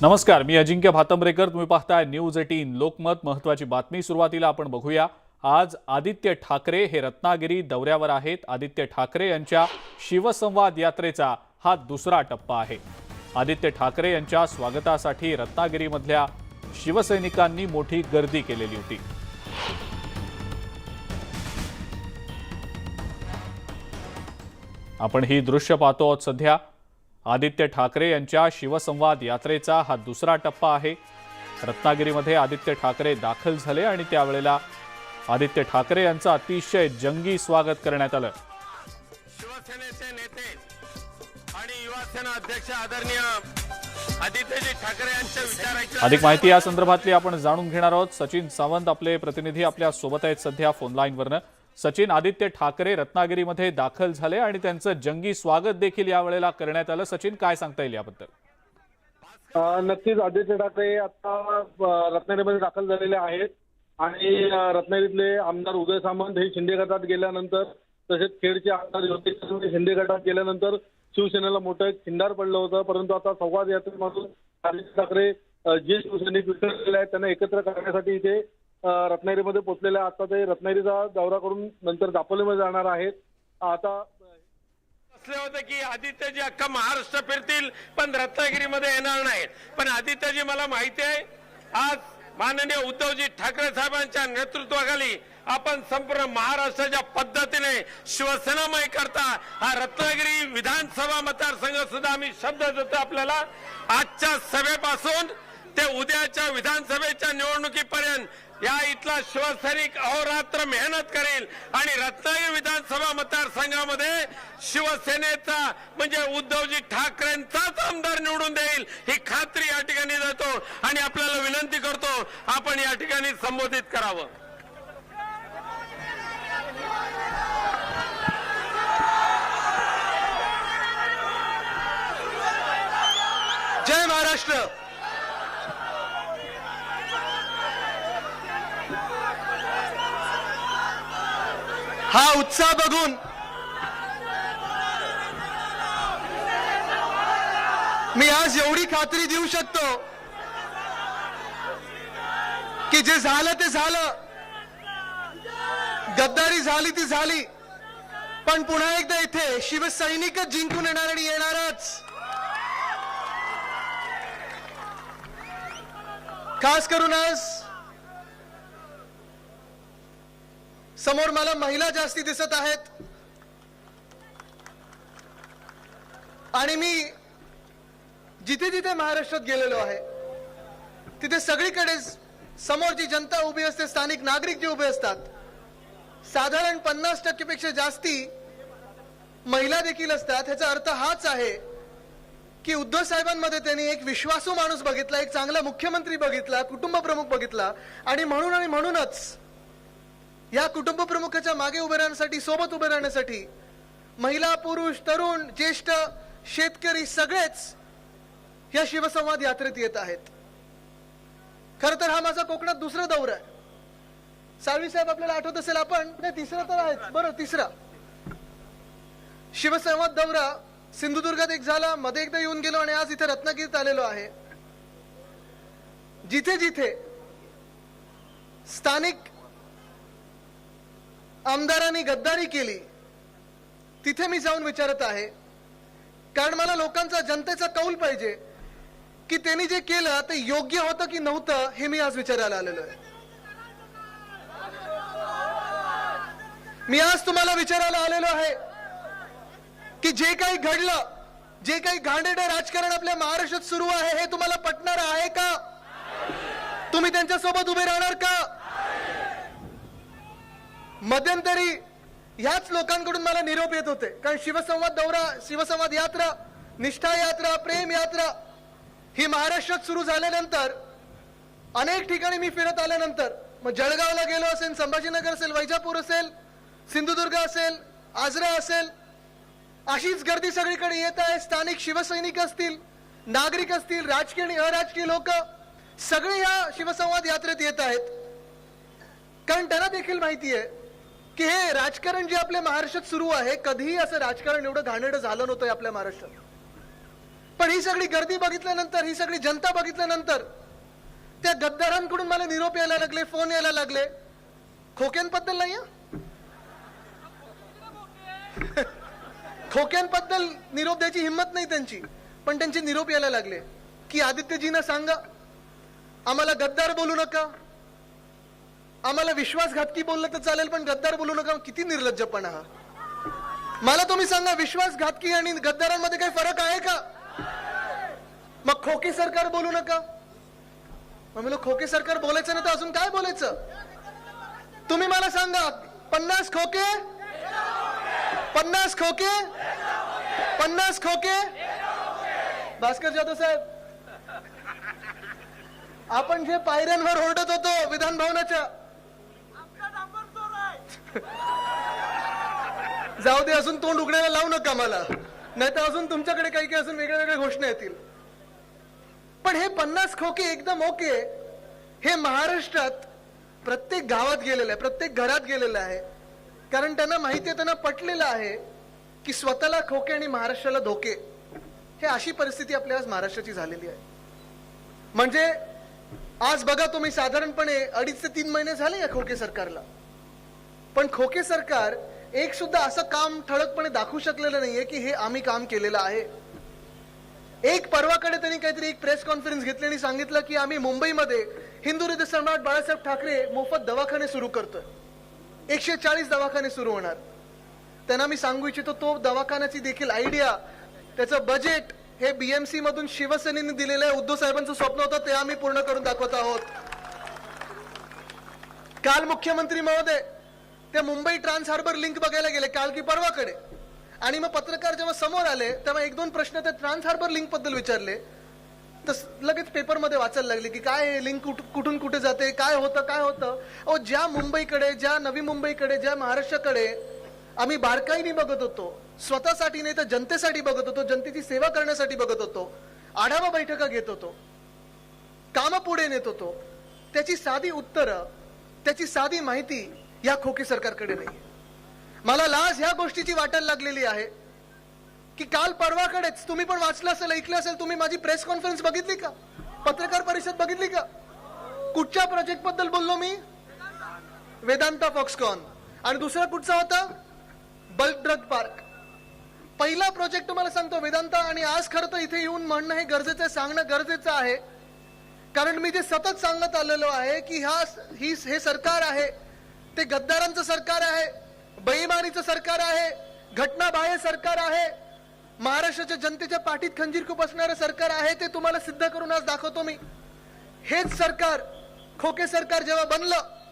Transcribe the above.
नमस्कार, मी अजिंक्य भातंब्रेकर. तुम्ही पाहताय न्यूज 18 लोकमत. महत्त्वाची बातमी सुरुवातीला आपण बघूया. आज आदित्य ठाकरे हे रत्नागिरी दौऱ्यावर आहेत. आदित्य ठाकरे यांच्या शिवसंवाद यात्रेचा हा दुसरा टप्पा आहे. आदित्य ठाकरे यांच्या स्वागतासाठी रत्नागिरीमधल्या शिवसैनिकांनी मोठी गर्दी केलेली होती. आपण ही दृश्य पाहतो आहोत सध्या. आदित्य ठाकरे यांच्या शिवसंवाद यात्रेचा हा दुसरा टप्पा आहे. रत्नागिरीमध्ये आदित्य ठाकरे दाखल झाले आणि त्यावेळेला आदित्य ठाकरे यांचं अतिशय जंगी स्वागत करण्यात आलं. शिवसेनेचे नेते आणि युवासेना अध्यक्ष आदरणीय आदित्यजी ठाकरे यांच्या विचारांची अधिक माहिती या संदर्भातली आपण जाणून घेणार आहोत. सचिन सावंत आपले प्रतिनिधी आपल्या सोबत आहेत सध्या फोन लाईनवरनं. सचिन, आदित्य ठाकरे रत्नागिरीमध्ये दाखल झाले आणि त्यांचं जंगी स्वागत देखील यावेळेला करण्यात आलं. सचिन, काय सांगता येईल याबद्दल? नक्कीच आदित्य ठाकरे आता रत्नागिरीमध्ये दाखल झालेले आहेत आणि रत्नागिरीतले आमदार उदय सामंत हे शिंदे गटात गेल्यानंतर, तसेच खेडचे आमदार ज्योतिष शिंदे गटात गेल्यानंतर शिवसेनेला मोठं एक खिंडार पडलं होतं. परंतु आता संवाद यात्रेमधून आदित्य ठाकरे जे शिवसैनिक विसरलेले आहेत त्यांना एकत्र करण्यासाठी इथे रत्नागिरीमध्ये पोहोचलेले. आता ते रत्नागिरीचा दौरा करून नंतर दापोलीमध्ये जाणार आहेत. आता असले होते की आदित्यजी अख्खा महाराष्ट्र फिरतील पण रत्नागिरीमध्ये येणार नाहीत. पण आदित्यजी, मला माहिती आहे आज माननीय उद्धवजी ठाकरे साहेबांच्या नेतृत्वाखाली आपण संपूर्ण महाराष्ट्राच्या पद्धतीने शिवसेनामय करता हा रत्नागिरी विधानसभा मतदारसंघ सुद्धा आम्ही शब्द देतो आपल्याला. आजच्या सभेपासून ते उद्याच्या विधानसभेच्या निवडणुकीपर्यंत या इथला शिवसैनिक अहोरात्र मेहनत करेल आणि रत्नागिरी विधानसभा मतदारसंघामध्ये शिवसेनेचा म्हणजे उद्धवजी ठाकरेंचाच आमदार निवडून देईल ही खात्री या ठिकाणी देतो आणि आपल्याला विनंती करतो आपण या ठिकाणी संबोधित करावं. जय महाराष्ट्र. हा उत्साह बघून मी आज एवढी खात्री देऊ शकतो की जे झालं ते झालं, गद्दारी झाली ती झाली, पण पुन्हा एकदा इथे शिवसैनिकच जिंकून येणार आणि येणारच. खास करून आज समोर मला महिला जास्ती दिसत आहेत आणि मी जिथे जिथे महाराष्ट्रात गेलेलो आहे तिथे सगळीकडे समोर जी जनता उभी असते, स्थानिक नागरिक जे उभे असतात, साधारण 50% पेक्षा जास्ती महिला देखील असतात. ह्याचा अर्थ हाच आहे की उद्धव साहेबांमध्ये त्यांनी एक विश्वासू माणूस बघितला, एक चांगला मुख्यमंत्री बघितला, कुटुंब प्रमुख बघितला आणि म्हणूनच या कुटुंब प्रमुखाच्या मागे उभे राहण्यासाठी, सोबत उभे राहण्यासाठी महिला, पुरुष, तरुण, ज्येष्ठ, शेतकरी सगळेच या शिवसंवाद यात्रेत येत आहेत. खरं तर हा माझा कोकणात दुसरा दौरा आहे. साळवी साहेब आपल्याला आठवत असेल, आपण तिसरा तर आहे बरं, तिसरा शिवसंवाद दौरा सिंधुदुर्गात एक झाला, मध्ये एकदा येऊन गेलो आणि आज इथे रत्नागिरीत आलेलो आहे. जिथे जिथे स्थानिक आमदारांनी गद्दारी केली तिथे मी जाऊन विचारत आहे, कारण मला लोकांचा, जनतेचा कौल पाहिजे की त्यांनी जे केलं ते योग्य होतं की नव्हतं हे मी आज विचारायला आलेलो आहे. मी आज तुम्हाला विचारायला आलेलो आहे की जे काही घडलं, जे काही घाणेरडं राजकारण आपल्या महाराष्ट्रात सुरू आहे हे तुम्हाला पटणार आहे का? तुम्ही त्यांच्यासोबत उभे राहणार का? मध्यंतरी ह्याच लोकांकडून मला निरोप येत होते, कारण शिवसंवाद दौरा, शिवसंवाद यात्रा, निष्ठा यात्रा, प्रेम यात्रा ही महाराष्ट्रात सुरू झाल्यानंतर अनेक ठिकाणी मी फिरत आल्यानंतर, मग जळगावला गेलो असेल, संभाजीनगर असेल, वैजापूर असेल, सिंधुदुर्ग असेल, आजरा असेल, अशीच गर्दी सगळीकडे येत आहे. स्थानिक शिवसैनिक असतील, नागरिक असतील, राजकीय आणि अराजकीय लोक सगळे या शिवसंवाद यात्रेत येत आहेत, कारण त्यांना देखील माहिती आहे की हे राजकारण जे आपल्या महाराष्ट्रात सुरू आहे, कधीही असं राजकारण एवढं घाणेरडं झालं नव्हतं आपल्या महाराष्ट्रात. पण ही सगळी गर्दी बघितल्यानंतर, ही सगळी जनता बघितल्यानंतर त्या गद्दारांकडून मला निरोप यायला लागले, फोन यायला लागले. खोक्यांबद्दल नाही हं? खोक्यांबद्दल निरोप द्यायची हिंमत नाही त्यांची, पण त्यांचे निरोप यायला लागले की आदित्यजींना सांगा आम्हाला गद्दार बोलू नका, आम्हाला विश्वासघातकी बोललं तर चालेल पण गद्दार बोलू नका. किती निर्लज्जपणा हा. मला तुम्ही सांगा, विश्वासघातकी आणि गद्दारांमध्ये काही फरक आहे का? मग खोके सरकार बोलू नका. मग म्हणलं खोके सरकार बोलायचं नाही तर अजून काय बोलायचं? तुम्ही मला सांगा, 50 खोके, 50 खोके, 50 खोके. भास्कर जाधव साहेब, आपण जे पायऱ्यांवर ओरडत होतो विधान भवनाच्या, जाऊ दे, अजून तोंड उघडायला लावू नका मला, नाही तर अजून तुमच्याकडे काही काही अजून वेगळ्या वेगळ्या घोषणा येतील. पण हे 50 खोके एकदम ओके, हे महाराष्ट्रात प्रत्येक गावात गेलेलं आहे, प्रत्येक घरात गेलेलं आहे. कारण त्यांना माहिती आहे, त्यांना पटलेलं आहे की स्वतःला खोके आणि महाराष्ट्राला धोके, हे अशी परिस्थिती आपल्या आज महाराष्ट्राची झालेली आहे. म्हणजे आज बघा तुम्ही, साधारणपणे 2.5 ते 3 महिने झाले या खोके सरकारला, पण खोके सरकार एक सुद्धा असं काम ठळकपणे दाखवू शकलेलं नाहीये की हे आम्ही काम केलेलं आहे. एक परवाकडे त्यांनी काहीतरी एक प्रेस कॉन्फरन्स घेतली आणि सांगितलं की आम्ही मुंबईमध्ये हिंदू हृदय सम्राट बाळासाहेब ठाकरे मोफत दवाखाने सुरू करतोय, 140 दवाखाने सुरू होणार. त्यांना मी सांगू इच्छितो, तो दवाखान्याची देखील आयडिया, त्याचं बजेट हे बीएमसी मधून शिवसेनेने दिलेलं आहे. उद्धव साहेबांचं स्वप्न होतं ते आम्ही पूर्ण करून दाखवत आहोत. काल मुख्यमंत्री महोदय ते मुंबई ट्रान्स हार्बर लिंक बघायला गेले, काल की परवाकडे, आणि मग पत्रकार जेव्हा समोर आले तेव्हा 1-2 प्रश्न त्या ट्रान्स हार्बर लिंक बद्दल विचारले, तर लगेच पेपरमध्ये वाचायला लागले की काय लिंक कुठून कुठे जाते, काय होतं. अहो, ज्या मुंबईकडे, ज्या नवी मुंबईकडे, ज्या महाराष्ट्राकडे आम्ही बारकाईने बघत होतो, स्वतःसाठी नाही तर जनतेसाठी बघत होतो, जनतेची सेवा करण्यासाठी बघत होतो, आढावा बैठका घेत होतो, कामं पुढे नेत होतो, त्याची साधी उत्तरं, त्याची साधी माहिती या खोके सरकारकडे नाही. मला लाज ह्या गोष्टीची वाटायला लागलेली आहे की काल परवाकडेच तुम्ही पण वाचलं असेल, ऐकलं असेल, तुम्ही माझी प्रेस कॉन्फरन्स बघितली का? पत्रकार परिषद बघितली का? कुठच्या प्रोजेक्ट बद्दल बोललो मी? वेदांता फॉक्सकॉन. आणि दुसरा कुठचा होता? Bulk drug park. पहिला प्रोजेक्ट तुम्हाला सांगतो वेदांता, आणि आज खरं तर इथे येऊन म्हणणं हे गरजेचं आहे, सांगणं गरजेचं आहे, कारण मी ते सतत सांगत आलेलो आहे की हे सरकार आहे ते गद्दारांचं सरकार आहे, बेईमानीचं सरकार आहे, घटनाबाह्य सरकार आहे, महाराष्ट्राच्या जनतेच्या पाठीत खंजीर खुपसणारं सरकार आहे. ते तुम्हाला सिद्ध करून आज दाखवतो मी. हेच सरकार, खोके सरकार जेव्हा बनलं